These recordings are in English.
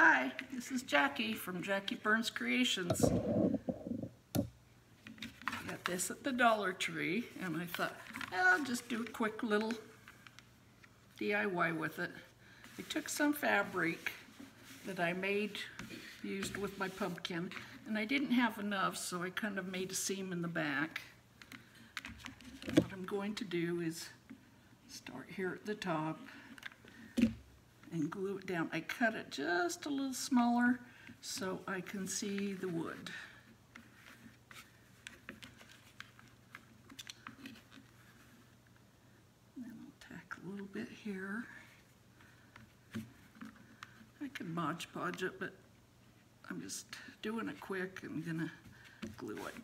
Hi, this is Jackie from Jackie Burns Creations. I got this at the Dollar Tree and I thought, I'll just do a quick little DIY with it. I took some fabric that I used with my pumpkin, and I didn't have enough, so I kind of made a seam in the back. What I'm going to do is start here at the top and glue it down. I cut it just a little smaller so I can see the wood. Then I'll tack a little bit here. I could Mod Podge it, but I'm just doing it quick and gonna glue it.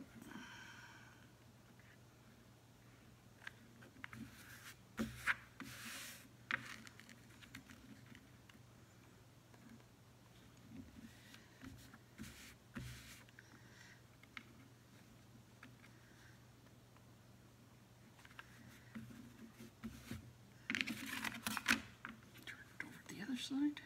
Turn it over to the other side.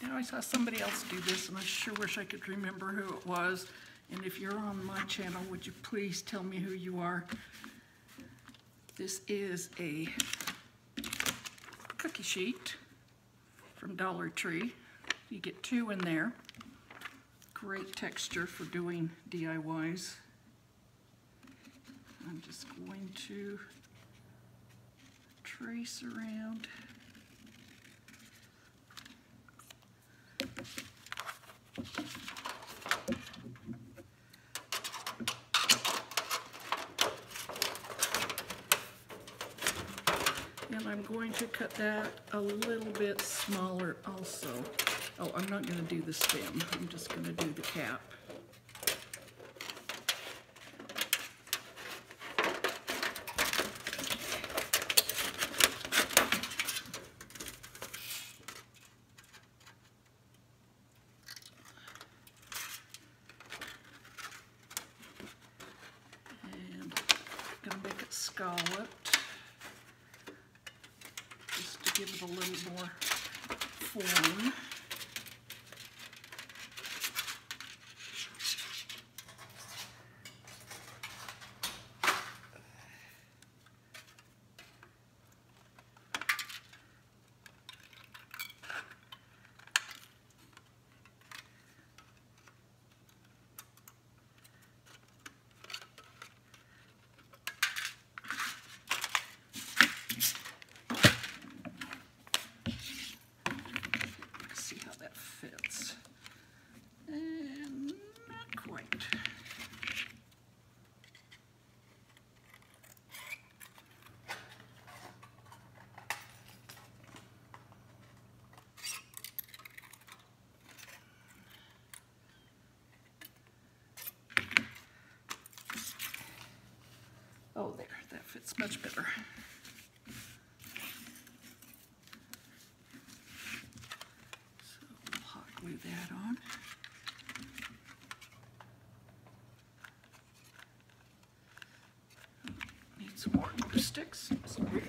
Now I saw somebody else do this, and I sure wish I could remember who it was. And if you're on my channel, would you please tell me who you are? This is a cookie sheet from Dollar Tree. You get 2 in there. Great texture for doing DIYs. I'm just going to trace around. And I'm going to cut that a little bit smaller also. Oh, I'm not going to do the stem. I'm just going to do the cap. And I'm going to make it scalloped, just to give it a little more form. Fits. And not quite. Oh, there, that fits much better. Glue that on. Need some more glue sticks. Sorry.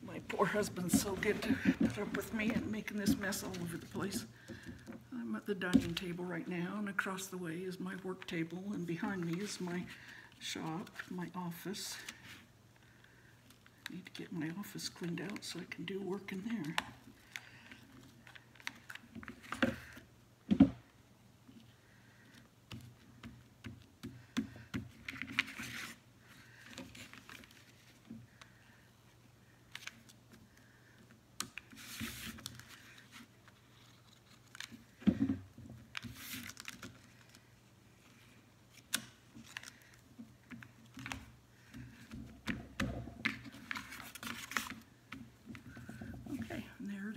My poor husband's so good to put up with me and making this mess all over the place. I'm at the dining table right now, and across the way is my work table, and behind me is my shop, my office. I need to get my office cleaned out so I can do work in there.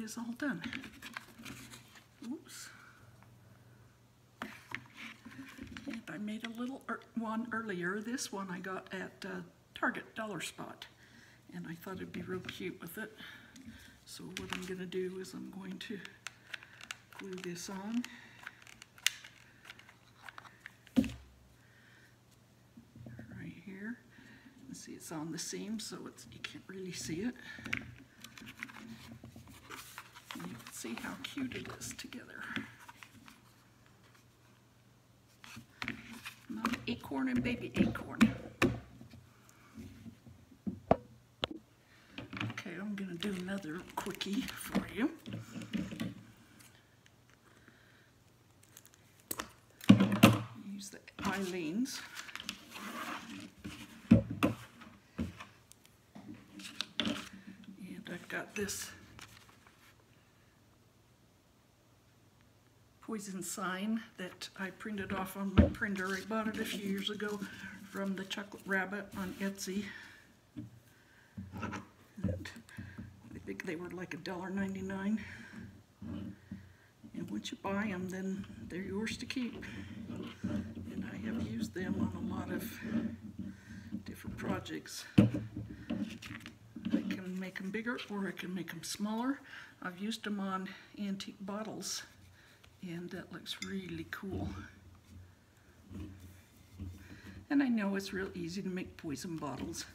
is all done. Oops. And I made a little one earlier. This one I got at Target Dollar Spot, and I thought it'd be real cute with it. So what I'm going to do is I'm going to glue this on. Right here. And see, it's on the seam, so you can't really see it. And you can see how cute it is together. Mama acorn and baby acorn. Okay, I'm going to do another quickie for you. Use the Eileen's. And I've got this poison sign that I printed off on my printer. I bought it a few years ago from the Chocolate Rabbit on Etsy. And I think they were like $1.99. And once you buy them, then they're yours to keep. And I have used them on a lot of different projects. I can make them bigger or I can make them smaller. I've used them on antique bottles, and that looks really cool. And I know it's real easy to make poison bottles,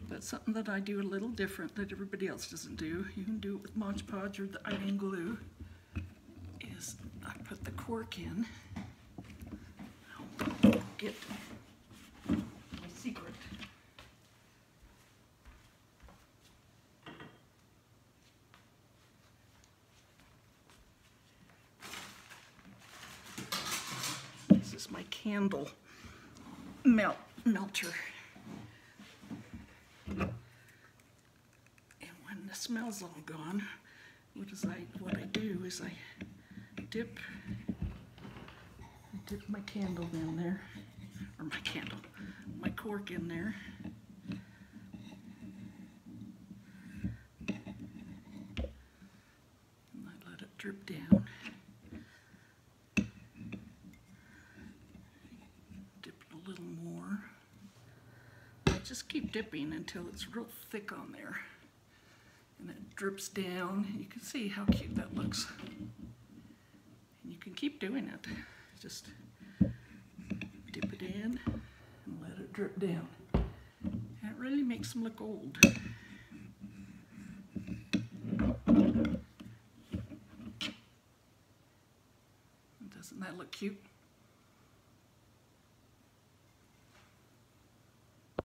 but something that I do a little different that everybody else doesn't do, you can do it with Mod Podge or the Eileen glue, is I put the cork in. I'll get my secret. This is my candle melter. And when the smell's all gone, what I do is I dip my candle in there, or my cork in there. And I let it drip down. Just keep dipping until it's real thick on there. And it drips down. You can see how cute that looks. And you can keep doing it. Just dip it in and let it drip down. And it really makes them look old. Doesn't that look cute?